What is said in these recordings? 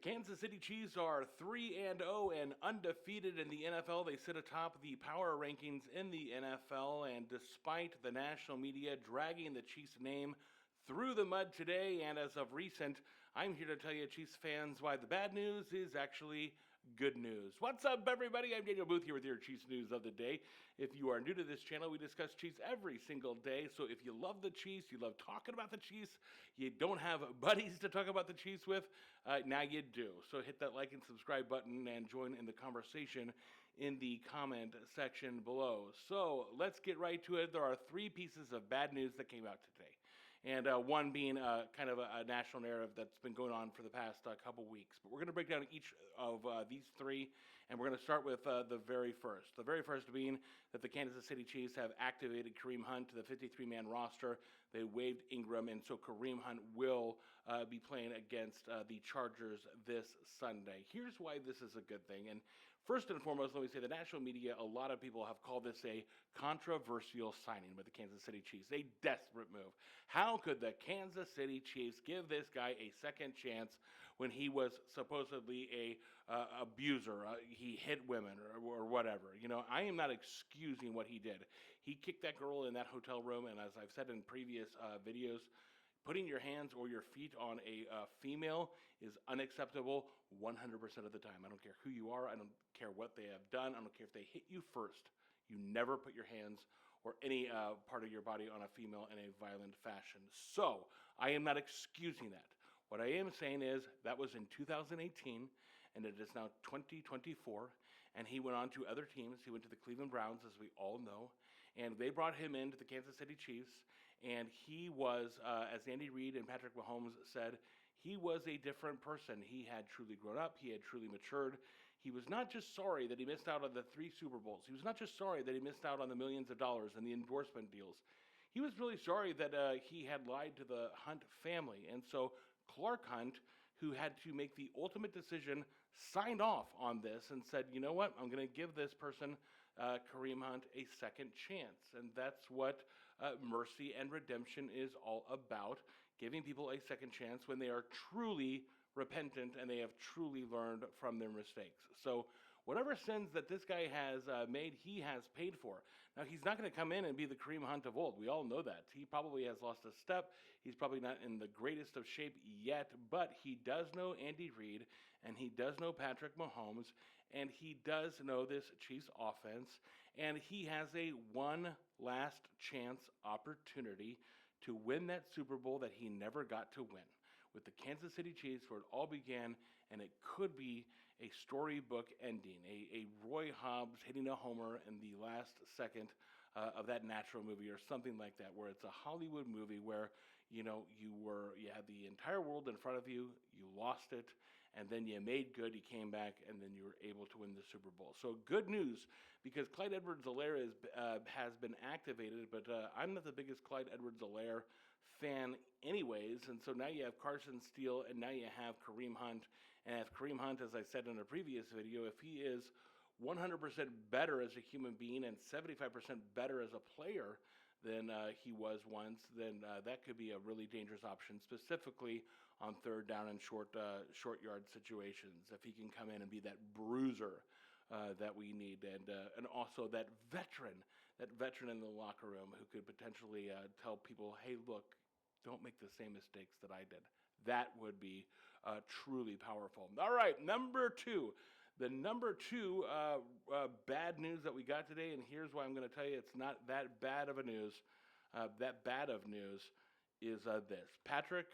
Kansas City Chiefs are 3-0 and undefeated in the NFL. They sit atop the power rankings in the NFL, and despite the national media dragging the Chiefs' name through the mud today, and as of recent, I'm here to tell you, Chiefs fans, why the bad news is actually good news. What's up, everybody? I'm Daniel Booth here with your Chiefs news of the day. If you are new to this channel, we discuss Chiefs every single day. So if you love the Chiefs, you love talking about the Chiefs, you don't have buddies to talk about the Chiefs with, now you do. So hit that like and subscribe button and join in the conversation in the comment section below. So let's get right to it. There are three pieces of bad news that came out today. And one being kind of a national narrative that's been going on for the past couple weeks. But we're going to break down each of these three, and we're going to start with the very first. The very first being that the Kansas City Chiefs have activated Kareem Hunt to the 53-man roster. They waived Ingram, and so Kareem Hunt will be playing against the Chargers this Sunday. Here's why this is a good thing. And first and foremost, let me say the national media, a lot of people have called this a controversial signing by the Kansas City Chiefs, a desperate move. How could the Kansas City Chiefs give this guy a second chance when he was supposedly a abuser? He hit women or whatever. You know, I am not excusing what he did. He kicked that girl in that hotel room, and as I've said in previous videos, putting your hands or your feet on a female is unacceptable 100% of the time. I don't care who you are. I don't care what they have done. I don't care if they hit you first. You never put your hands or any part of your body on a female in a violent fashion. So I am not excusing that. What I am saying is that was in 2018, and it is now 2024, and he went on to other teams. He went to the Cleveland Browns, as we all know, and they brought him into the Kansas City Chiefs, and he was, as Andy Reid and Patrick Mahomes said, he was a different person. He had truly grown up. He had truly matured. He was not just sorry that he missed out on the 3 Super Bowls. He was not just sorry that he missed out on the millions of dollars and the endorsement deals. He was really sorry that he had lied to the Hunt family. And so Clark Hunt, who had to make the ultimate decision, signed off on this and said, you know what, I'm going to give this person, Kareem Hunt, a second chance. And that's what mercy and redemption is all about, giving people a second chance when they are truly repentant and they have truly learned from their mistakes. So whatever sins that this guy has made, he has paid for. Now, he's not going to come in and be the Kareem Hunt of old. We all know that. He probably has lost a step. He's probably not in the greatest of shape yet, but he does know Andy Reid, and he does know Patrick Mahomes, and he does know this Chiefs offense, and he has a one last chance opportunity to win that Super Bowl that he never got to win with the Kansas City Chiefs, where it all began, and it could be a storybook ending, a Roy Hobbs hitting a homer in the last second of that Natural movie or something like that, where it's a Hollywood movie where, you know, you had the entire world in front of you, you lost it, and then you made good, you came back, and then you were able to win the Super Bowl. So good news, because Clyde Edwards-Helaire has been activated, but I'm not the biggest Clyde Edwards-Helaire fan anyways, and so now you have Carson Steele, and now you have Kareem Hunt, and if Kareem Hunt, as I said in a previous video, if he is 100% better as a human being and 75% better as a player than he was once, then that could be a really dangerous option, specifically on third down and short yard situations. If he can come in and be that bruiser that we need, and also that veteran in the locker room who could potentially tell people, hey, look, don't make the same mistakes that I did. That would be truly powerful. All right, number two. The number two bad news that we got today, and here's why I'm going to tell you it's not that bad of a news. That bad of news is this. Patrick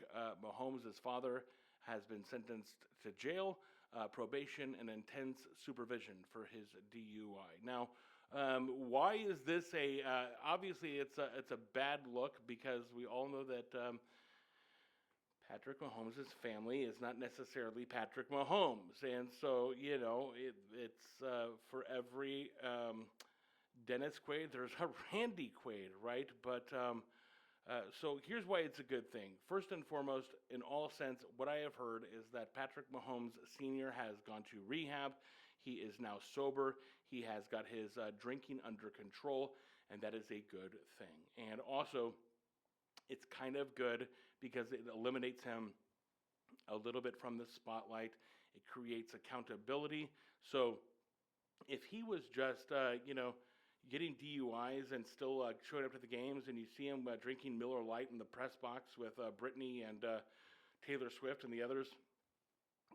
Mahomes' father has been sentenced to jail, probation, and intense supervision for his DUI. Now, why is this obviously it's a bad look, because we all know that Patrick Mahomes' family is not necessarily Patrick Mahomes. And so, you know, it's for every Dennis Quaid, there's a Randy Quaid, right? But so here's why it's a good thing. First and foremost, in all sense, what I have heard is that Patrick Mahomes Sr. has gone to rehab. He is now sober. He has got his drinking under control, and that is a good thing. And also, it's kind of good because it eliminates him a little bit from the spotlight, It creates accountability. So if he was just, getting DUIs and still showing up to the games, and you see him drinking Miller Lite in the press box with Brittany and Taylor Swift and the others,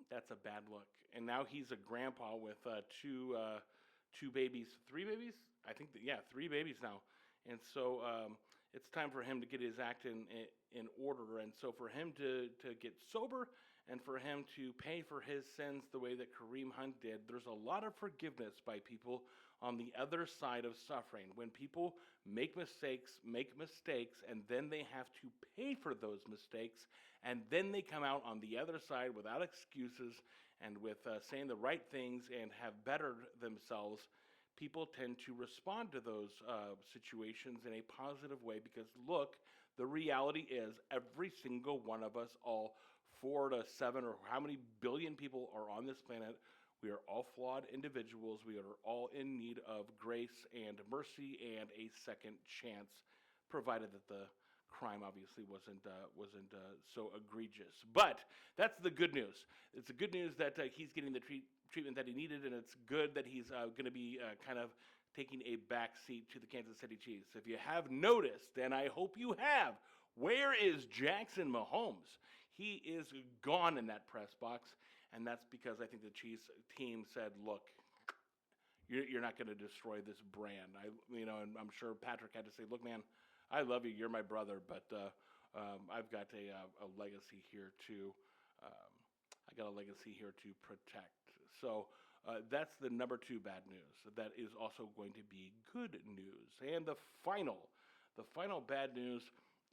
that's a bad look. And now he's a grandpa with two babies, three babies. I think that, yeah, three babies now. And so it's time for him to get his act in order. And so for him to get sober and for him to pay for his sins the way that Kareem Hunt did, there's a lot of forgiveness by people on the other side of suffering. When people make mistakes, and then they have to pay for those mistakes, and then they come out on the other side without excuses and with saying the right things and have bettered themselves, people tend to respond to those situations in a positive way because, look, the reality is every single one of us, all 4 to 7 or how many billion people are on this planet, we are all flawed individuals. We are all in need of grace and mercy and a second chance, provided that the crime obviously wasn't so egregious. But that's the good news. It's the good news that he's getting the treatment that he needed, and it's good that he's going to be kind of taking a back seat to the Kansas City Chiefs. If you have noticed, and I hope you have, where is Jackson Mahomes? He is gone in that press box, and that's because I think the Chiefs team said, look, you're not going to destroy this brand. And I'm sure Patrick had to say, look, man, I love you. You're my brother, but I've got a legacy here to protect. So that's the number 2 bad news. That is also going to be good news. And the final bad news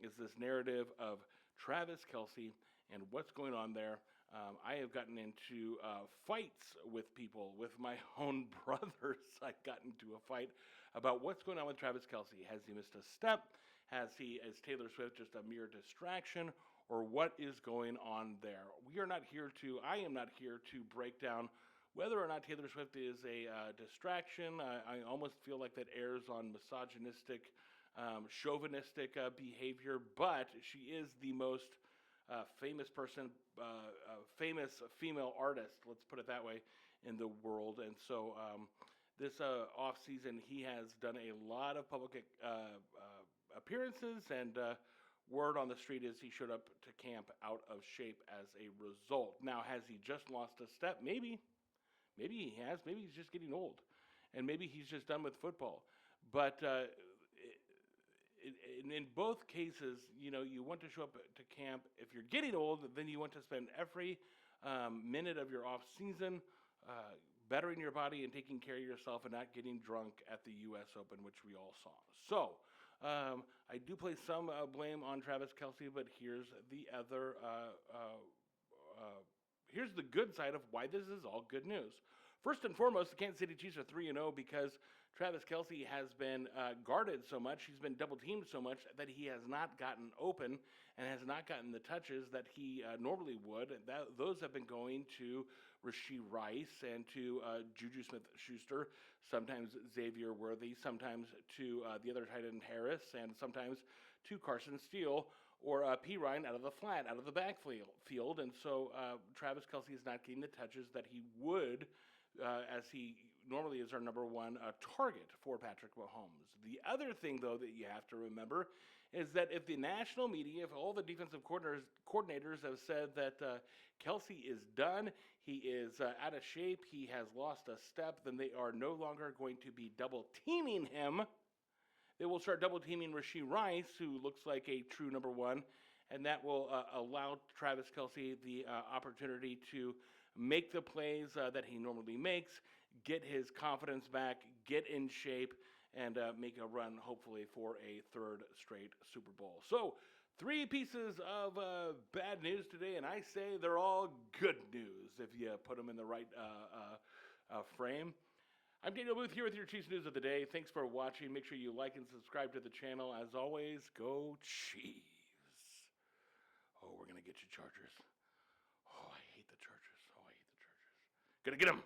is this narrative of Travis Kelce and what's going on there. I have gotten into fights with people, with my own brothers. I got into a fight about what's going on with Travis Kelce. Has he missed a step? Is Taylor Swift just a mere distraction? Or what is going on there? I am not here to break down whether or not Taylor Swift is a distraction. I almost feel like that airs on misogynistic, chauvinistic behavior, but she is the most famous famous female artist, let's put it that way, in the world. And so this off season, he has done a lot of public appearances, and word on the street is he showed up to camp out of shape as a result. Now, has he just lost a step? Maybe he has. Maybe he's just getting old, and maybe he's just done with football. But in both cases, you want to show up to camp. If you're getting old, then you want to spend every minute of your off season bettering your body and taking care of yourself and not getting drunk at the U.S. Open, which we all saw. So I do place some blame on Travis Kelce, but here's the other. Here's the good side of why this is all good news. First and foremost, the Kansas City Chiefs are 3-0 because Travis Kelce has been guarded so much, he's been double-teamed so much that he has not gotten open and has not gotten the touches that he normally would. Those have been going to Rashee Rice and to Juju Smith-Schuster, sometimes Xavier Worthy, sometimes to the other tight end Harris, and sometimes to Carson Steele or P. Ryan out of the flat, out of the backfield. And so Travis Kelce is not getting the touches that he would as he normally is our number 1 target for Patrick Mahomes. The other thing, though, that you have to remember is that if the national media, if all the defensive coordinators have said that Kelce is done, he is out of shape, he has lost a step, then they are no longer going to be double-teaming him. They will start double-teaming Rashee Rice, who looks like a true number 1, and that will allow Travis Kelce the opportunity to make the plays that he normally makes, get his confidence back, get in shape, and make a run, hopefully, for a 3rd straight Super Bowl. So, 3 pieces of bad news today, and I say they're all good news if you put them in the right frame. I'm Daniel Booth here with your Chiefs News of the Day. Thanks for watching. Make sure you like and subscribe to the channel. As always, go Chiefs. Oh, we're going to get you, Chargers. Oh, I hate the Chargers. Gonna get them.